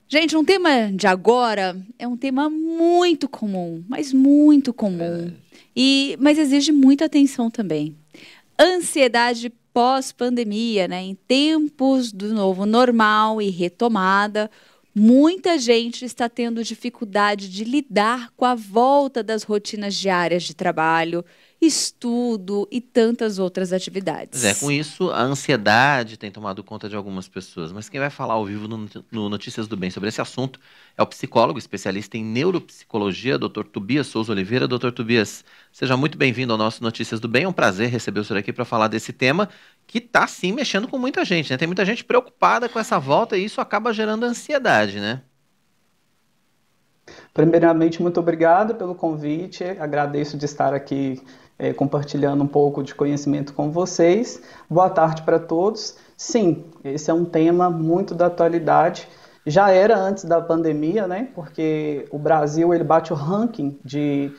Gente, um tema de agora é um tema muito comum, mas muito comum. Verdade. Mas exige muita atenção também. Ansiedade pós-pandemia, né? Em tempos do novo normal e retomada, muita gente está tendo dificuldade de lidar com a volta das rotinas diárias de trabalho, estudo e tantas outras Pois é, com atividades. isso, a ansiedade tem tomado conta de algumas pessoas. Mas quem vai falar ao vivo no Notícias do Bem sobre esse assunto é o psicólogo, especialista em neuropsicologia, Dr. Tobias Souza Oliveira. Dr. Tobias, seja muito bem-vindo ao nosso Notícias do Bem. É um prazer receber o senhor aqui para falar desse tema que está, sim, mexendo com muita gente, né? Tem muita gente preocupada com essa volta e isso acaba gerando ansiedade, né? Primeiramente, muito obrigado pelo convite. Agradeço de estar aqui compartilhando um pouco de conhecimento com vocês. Boa tarde para todos. Sim, esse é um tema muito da atualidade. Já era antes da pandemia, né? Porque o Brasil ele bate o ranking de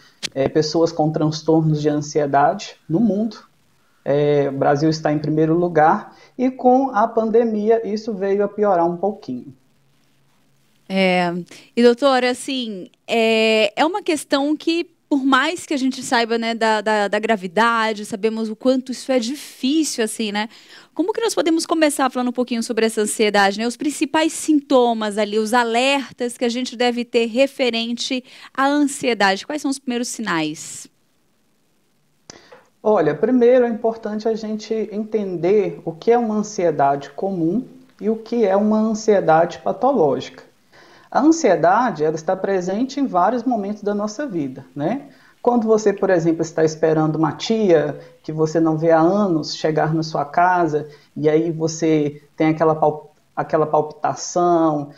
pessoas com transtornos de ansiedade no mundo. O Brasil está em primeiro lugar e com a pandemia isso veio a piorar um pouquinho. É, e doutora, assim, é uma questão que, por mais que a gente saiba, né, da gravidade, sabemos o quanto isso é difícil, assim, né? Como que nós podemos começar falando um pouquinho sobre essa ansiedade, né? Os principais sintomas ali, os alertas que a gente deve ter referente à ansiedade. Quais são os primeiros sinais? Olha, primeiro é importante a gente entender o que é uma ansiedade comum e o que é uma ansiedade patológica. A ansiedade, ela está presente em vários momentos da nossa vida, né? Quando você, por exemplo, está esperando uma tia que você não vê há anos chegar na sua casa e aí você tem aquela palpitação,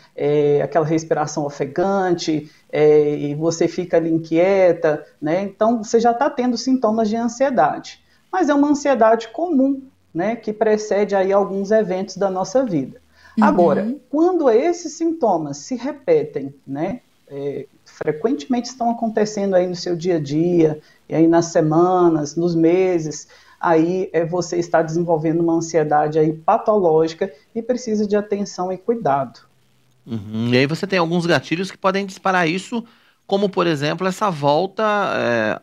aquela respiração ofegante, e você fica ali inquieta, né? Então você já está tendo sintomas de ansiedade. Mas é uma ansiedade comum, né? Que precede aí alguns eventos da nossa vida. Agora, Uhum. quando esses sintomas se repetem, né? Frequentemente estão acontecendo aí no seu dia a dia, e aí nas semanas, nos meses, aí você está desenvolvendo uma ansiedade aí patológica e precisa de atenção e cuidado. Uhum. E aí você tem alguns gatilhos que podem disparar isso, como, por exemplo, essa volta,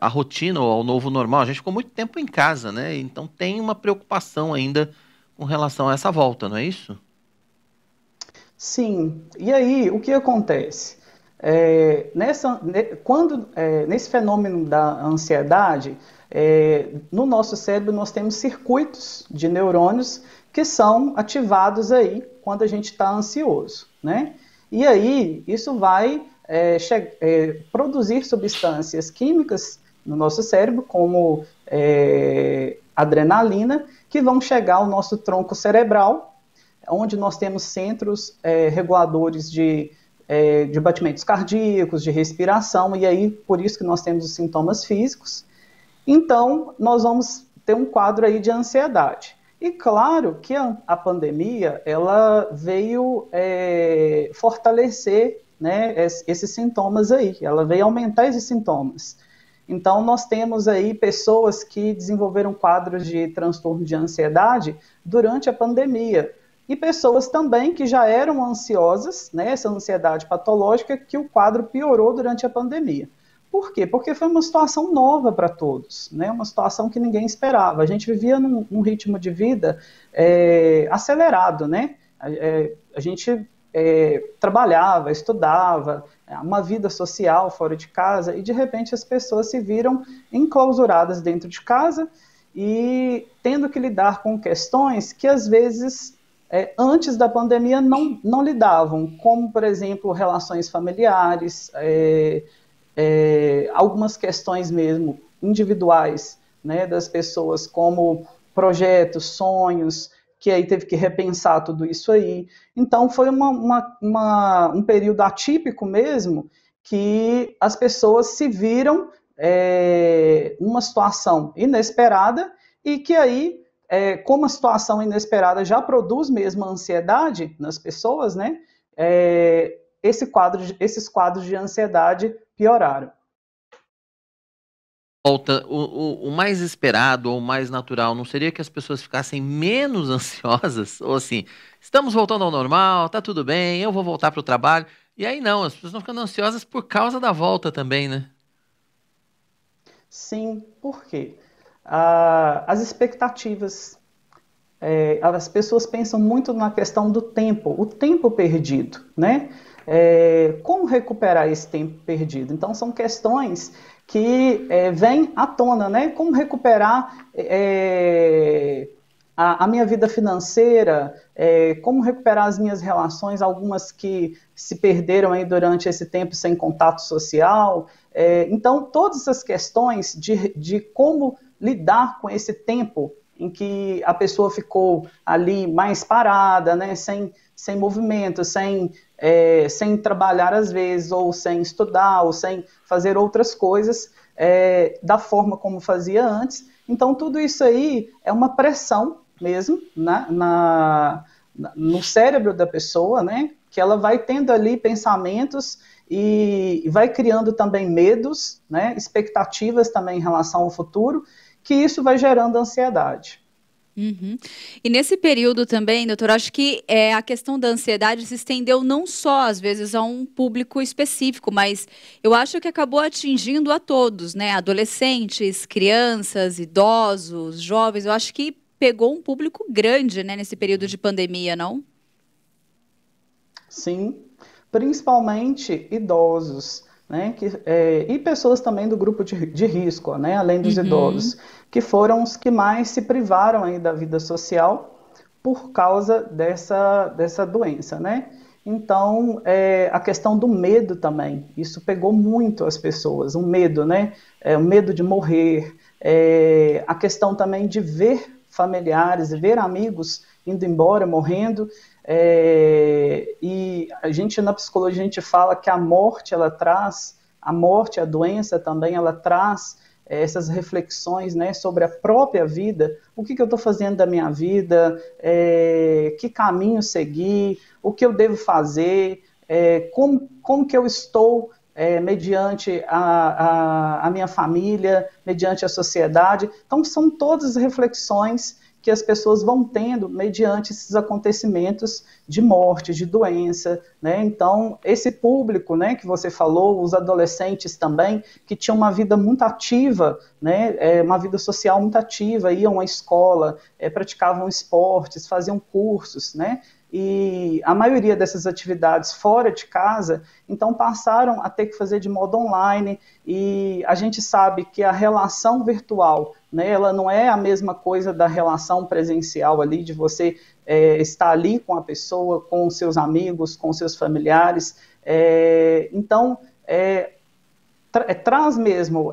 à rotina ou ao novo normal. A gente ficou muito tempo em casa, né? Então tem uma preocupação ainda com relação a essa volta, não é isso? Sim, e aí o que acontece? Nesse fenômeno da ansiedade, no nosso cérebro nós temos circuitos de neurônios que são ativados aí quando a gente está ansioso, né? E aí isso vai produzir substâncias químicas no nosso cérebro, como adrenalina, que vão chegar ao nosso tronco cerebral onde nós temos centros reguladores de batimentos cardíacos, de respiração, e aí por isso que nós temos os sintomas físicos. Então, nós vamos ter um quadro aí de ansiedade. E claro que a pandemia, ela veio fortalecer, né, esses sintomas aí, ela veio aumentar esses sintomas. Então, nós temos aí pessoas que desenvolveram quadros de transtorno de ansiedade durante a pandemia, e pessoas também que já eram ansiosas, né, essa ansiedade patológica, que o quadro piorou durante a pandemia. Por quê? Porque foi uma situação nova para todos, né? Uma situação que ninguém esperava. A gente vivia num ritmo de vida acelerado, né? A gente trabalhava, estudava, uma vida social fora de casa, e de repente as pessoas se viram enclausuradas dentro de casa e tendo que lidar com questões que às vezes antes da pandemia não lidavam, como, por exemplo, relações familiares, algumas questões mesmo individuais, né, das pessoas, como projetos, sonhos, que aí teve que repensar tudo isso aí. Então, foi um período atípico mesmo, que as pessoas se viram numa situação inesperada e que aí como a situação inesperada já produz mesmo ansiedade nas pessoas, né? Esses quadros de ansiedade pioraram. volta, o mais esperado ou o mais natural não seria que as pessoas ficassem menos ansiosas? Ou assim, estamos voltando ao normal, tá tudo bem, eu vou voltar para o trabalho. E aí não, as pessoas estão ficando ansiosas por causa da volta também, né? Sim, por quê? As expectativas. As pessoas pensam muito na questão do tempo, o tempo perdido, né? Como recuperar esse tempo perdido? Então, são questões que vêm à tona, né? Como recuperar a minha vida financeira, como recuperar as minhas relações, algumas que se perderam aí durante esse tempo sem contato social. Então, todas essas questões de como lidar com esse tempo em que a pessoa ficou ali mais parada, né, sem movimento, sem trabalhar às vezes, ou sem estudar, ou sem fazer outras coisas da forma como fazia antes. Então, tudo isso aí é uma pressão mesmo no cérebro da pessoa, né, que ela vai tendo ali pensamentos e vai criando também medos, né, expectativas também em relação ao futuro, que isso vai gerando ansiedade. Uhum. E nesse período também, doutor, acho que a questão da ansiedade se estendeu não só, às vezes, a um público específico, mas eu acho que acabou atingindo a todos, né? Adolescentes, crianças, idosos, jovens. Eu acho que pegou um público grande, né, nesse período de pandemia, não? Sim, principalmente idosos, né, e pessoas também do grupo de risco, né, além dos Uhum. idosos, que foram os que mais se privaram aí da vida social por causa dessa doença, né? Então, a questão do medo também, isso pegou muito as pessoas, o medo, né? O medo de morrer, a questão também de ver familiares, ver amigos indo embora, morrendo, e a gente na psicologia a gente fala que a morte ela traz, a morte, a doença também ela traz essas reflexões, né, sobre a própria vida, o que eu estou fazendo da minha vida, que caminho seguir, o que eu devo fazer, como que eu estou mediante a minha família, mediante a sociedade. Então, são todas as reflexões que as pessoas vão tendo mediante esses acontecimentos de morte, de doença, né? Então, esse público, né, que você falou, os adolescentes também, que tinham uma vida muito ativa, né, uma vida social muito ativa, iam à escola, praticavam esportes, faziam cursos, né? E a maioria dessas atividades fora de casa, então passaram a ter que fazer de modo online, e a gente sabe que a relação virtual, né, ela não é a mesma coisa da relação presencial ali, de você estar ali com a pessoa, com os seus amigos, com os seus familiares. Então, traz mesmo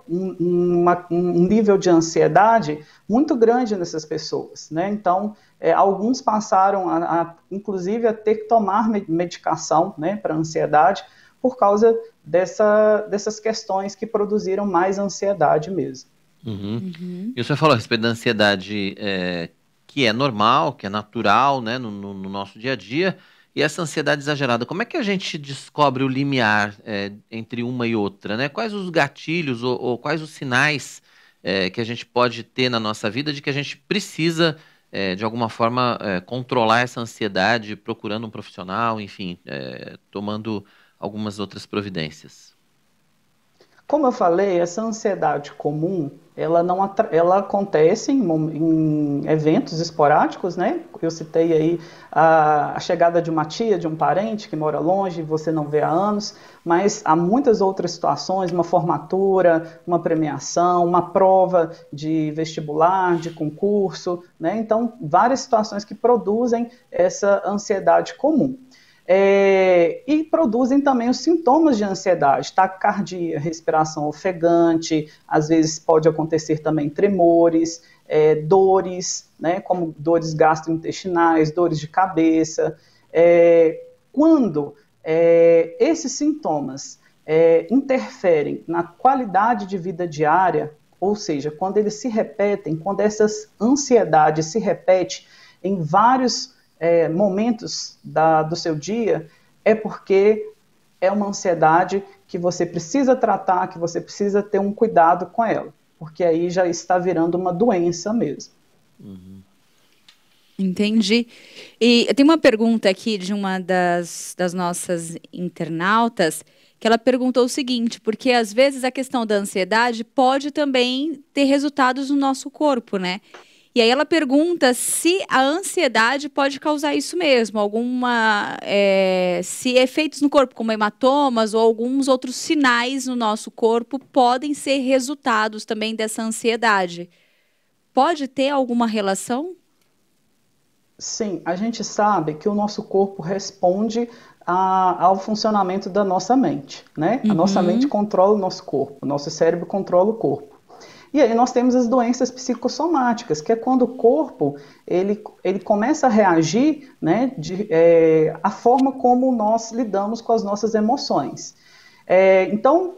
um nível de ansiedade muito grande nessas pessoas, né? Então, alguns passaram, inclusive, a ter que tomar medicação, né, para ansiedade, por causa dessas questões que produziram mais ansiedade mesmo. Uhum. Uhum. E você falou a respeito da ansiedade que é normal, que é natural, né, no nosso dia a dia, e essa ansiedade exagerada. Como é que a gente descobre o limiar entre uma e outra, né? Quais os gatilhos ou quais os sinais que a gente pode ter na nossa vida de que a gente precisa, de alguma forma, controlar essa ansiedade, procurando um profissional, enfim, tomando algumas outras providências? Como eu falei, essa ansiedade comum, ela não ela acontece em eventos esporádicos, né? Eu citei aí a chegada de uma tia, de um parente que mora longe, você não vê há anos, mas há muitas outras situações, uma formatura, uma premiação, uma prova de vestibular, de concurso, né? Então, várias situações que produzem essa ansiedade comum. E produzem também os sintomas de ansiedade, taquicardia, respiração ofegante, às vezes pode acontecer também tremores, dores, né, como dores gastrointestinais, dores de cabeça. Quando esses sintomas interferem na qualidade de vida diária, ou seja, quando eles se repetem, quando essas ansiedades se repetem em vários momentos do seu dia, é porque é uma ansiedade que você precisa tratar, que você precisa ter um cuidado com ela, porque aí já está virando uma doença mesmo. Entendi. E eu tenho uma pergunta aqui de uma das nossas internautas, que ela perguntou o seguinte, porque às vezes a questão da ansiedade pode também ter resultados no nosso corpo, né? E aí ela pergunta se a ansiedade pode causar isso mesmo, se efeitos no corpo, como hematomas ou alguns outros sinais no nosso corpo podem ser resultados também dessa ansiedade. Pode ter alguma relação? Sim, a gente sabe que o nosso corpo responde ao funcionamento da nossa mente, né? A nossa mente controla o nosso corpo, o nosso cérebro controla o corpo. E aí nós temos as doenças psicossomáticas, que é quando o corpo ele começa a reagir, né, a forma como nós lidamos com as nossas emoções. Então,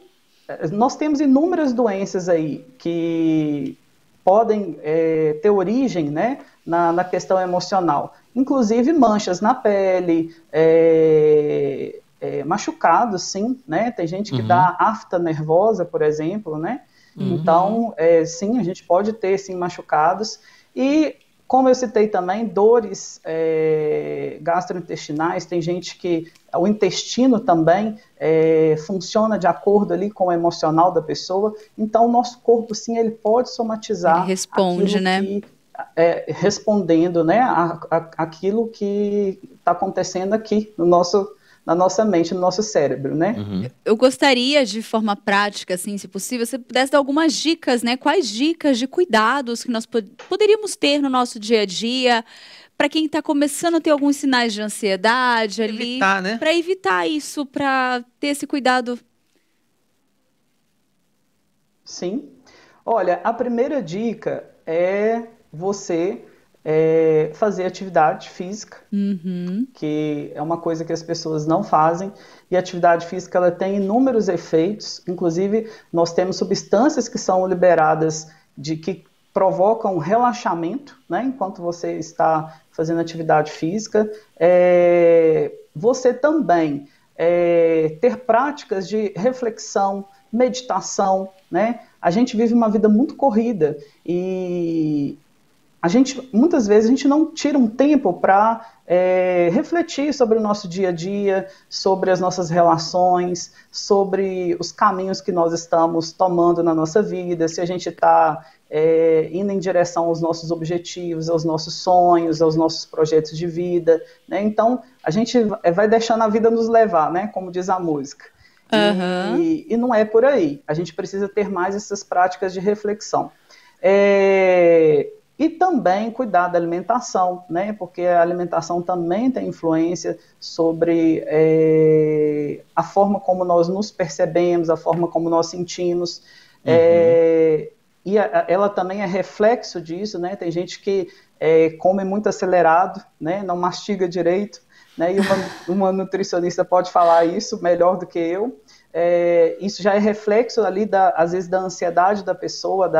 nós temos inúmeras doenças aí que podem ter origem, né, na questão emocional, inclusive manchas na pele, machucados, sim, né? Tem gente que dá afta nervosa, por exemplo, né? Então, sim, a gente pode ter, sim, machucados. E, como eu citei também, dores gastrointestinais, tem gente que o intestino também funciona de acordo ali com o emocional da pessoa. Então, o nosso corpo, sim, ele pode somatizar Ele responde, aquilo né? que... respondendo, né, aquilo que está acontecendo aqui na nossa mente, no nosso cérebro, né? Eu gostaria, de forma prática, assim, se possível, você pudesse dar algumas dicas, né? Quais dicas de cuidados que nós poderíamos ter no nosso dia a dia, para quem está começando a ter alguns sinais de ansiedade ali, Evitar, né? para evitar isso, para ter esse cuidado. Sim. Olha, a primeira dica é você fazer atividade física, que é uma coisa que as pessoas não fazem, e a atividade física ela tem inúmeros efeitos, inclusive nós temos substâncias que são liberadas que provocam relaxamento, né, enquanto você está fazendo atividade física. Você também ter práticas de reflexão, meditação, né? A gente vive uma vida muito corrida e muitas vezes a gente não tira um tempo para refletir sobre o nosso dia a dia, sobre as nossas relações, sobre os caminhos que nós estamos tomando na nossa vida, se a gente está indo em direção aos nossos objetivos, aos nossos sonhos, aos nossos projetos de vida, né? Então, a gente vai deixando a vida nos levar, né? Como diz a música. E não é por aí. A gente precisa ter mais essas práticas de reflexão. E também cuidar da alimentação, né? Porque a alimentação também tem influência sobre a forma como nós nos percebemos, a forma como nós sentimos. E ela também é reflexo disso, né? Tem gente que come muito acelerado, né? Não mastiga direito, né? E uma nutricionista pode falar isso melhor do que eu. Isso já é reflexo ali, às vezes, da ansiedade da pessoa,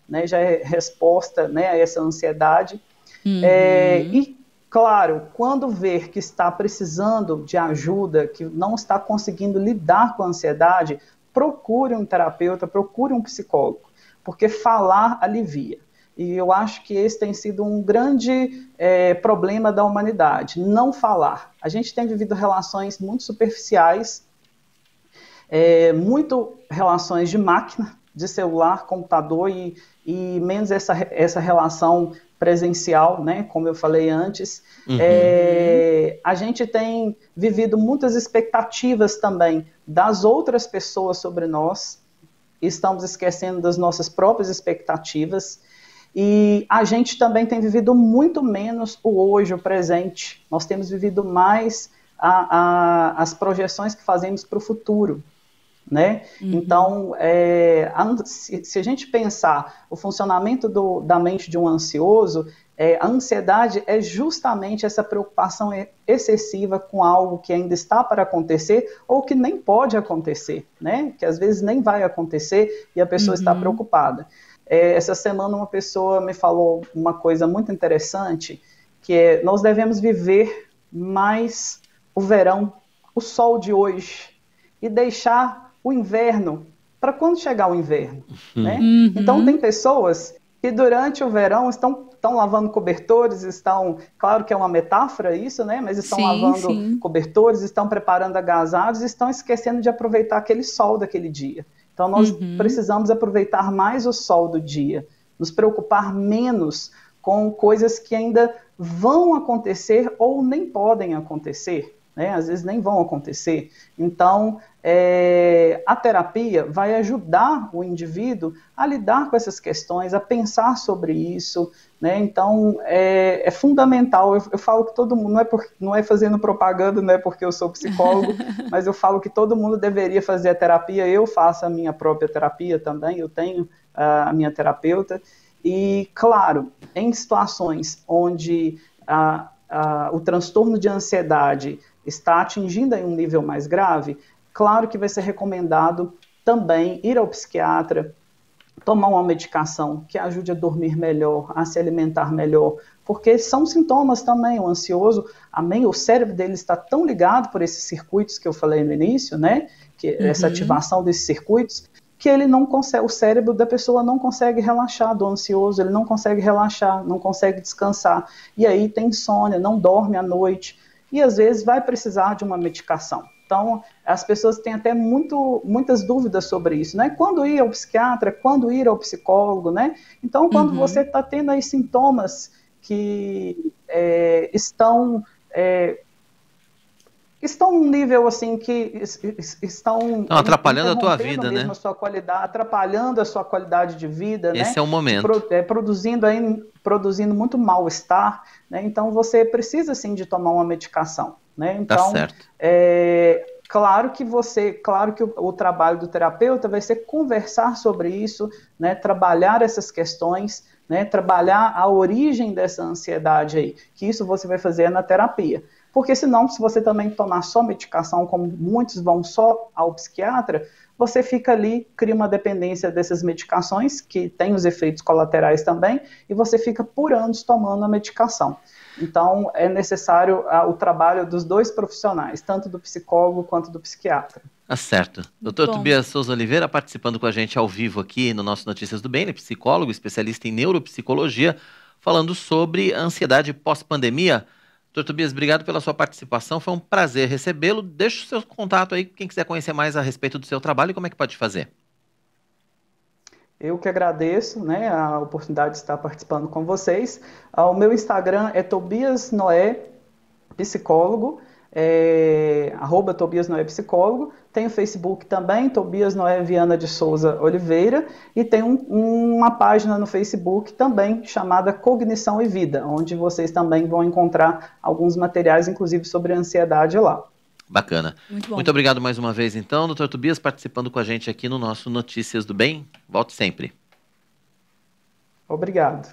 né, já é resposta, né, a essa ansiedade. E, claro, quando ver que está precisando de ajuda, que não está conseguindo lidar com a ansiedade, procure um terapeuta, procure um psicólogo, porque falar alivia. E eu acho que esse tem sido um grande problema da humanidade, não falar. A gente tem vivido relações muito superficiais, muito relações de máquina, de celular, computador e menos essa relação presencial, né, como eu falei antes. A gente tem vivido muitas expectativas também das outras pessoas sobre nós, estamos esquecendo das nossas próprias expectativas, e a gente também tem vivido muito menos o hoje, o presente. Nós temos vivido mais as projeções que fazemos para o futuro, né? Então, se a gente pensar o funcionamento da mente de um ansioso, a ansiedade é justamente essa preocupação excessiva com algo que ainda está para acontecer ou que nem pode acontecer, né? Que às vezes nem vai acontecer e a pessoa está preocupada. Essa semana uma pessoa me falou uma coisa muito interessante, que nós devemos viver mais o verão, o sol de hoje, e deixar o inverno para quando chegar o inverno, né? Então, tem pessoas que durante o verão estão lavando cobertores, claro que é uma metáfora isso, né? Mas estão lavando cobertores, estão preparando agasalhos, estão esquecendo de aproveitar aquele sol daquele dia. Então, nós precisamos aproveitar mais o sol do dia, nos preocupar menos com coisas que ainda vão acontecer ou nem podem acontecer, né? Às vezes nem vão acontecer. Então, a terapia vai ajudar o indivíduo a lidar com essas questões, a pensar sobre isso, né? Então, é fundamental. Eu falo que todo mundo, não é fazendo propaganda, não é porque eu sou psicólogo, mas eu falo que todo mundo deveria fazer a terapia. Eu faço a minha própria terapia também, eu tenho a minha terapeuta. E, claro, em situações onde o transtorno de ansiedade está atingindo aí um nível mais grave, claro que vai ser recomendado também ir ao psiquiatra, tomar uma medicação que ajude a dormir melhor, a se alimentar melhor, porque são sintomas também. O ansioso, o cérebro dele está tão ligado por esses circuitos que eu falei no início, né, que essa ativação desses circuitos, que ele não consegue, o cérebro da pessoa não consegue relaxar, do ansioso, ele não consegue relaxar, não consegue descansar, e aí tem insônia, não dorme à noite, e às vezes vai precisar de uma medicação. Então, as pessoas têm até muitas dúvidas sobre isso, né? Quando ir ao psiquiatra, quando ir ao psicólogo, né? Então, quando você está tendo aí sintomas que estão num nível assim que estão atrapalhando a tua vida, né? A sua qualidade, atrapalhando a sua qualidade de vida, Esse né? é o momento. Produzindo muito mal-estar, né? Então você precisa sim de tomar uma medicação, né? Então, tá certo. Claro que o trabalho do terapeuta vai ser conversar sobre isso, né? Trabalhar essas questões, né? Trabalhar a origem dessa ansiedade aí, que isso você vai fazer na terapia. Porque senão, se você também tomar só medicação, como muitos vão só ao psiquiatra, você fica ali, cria uma dependência dessas medicações, que tem os efeitos colaterais também, e você fica por anos tomando a medicação. Então, é necessário o trabalho dos dois profissionais, tanto do psicólogo quanto do psiquiatra. Tá certo. Dr. Tobias Souza Oliveira participando com a gente ao vivo aqui no nosso Notícias do Bem, ele é psicólogo, especialista em neuropsicologia, falando sobre ansiedade pós-pandemia. Dr. Tobias, obrigado pela sua participação, foi um prazer recebê-lo. Deixa o seu contato aí, quem quiser conhecer mais a respeito do seu trabalho, como é que pode fazer? Eu que agradeço, né, a oportunidade de estar participando com vocês. O meu Instagram é Tobias Noé Psicólogo, @Tobias Noé Psicólogo. Tem o Facebook também, Tobias Noé Viana de Souza Oliveira, e tem uma página no Facebook também chamada Cognição e Vida, onde vocês também vão encontrar alguns materiais, inclusive sobre ansiedade lá. Bacana. Muito obrigado mais uma vez, então, Dr. Tobias, participando com a gente aqui no nosso Notícias do Bem. Volte sempre. Obrigado.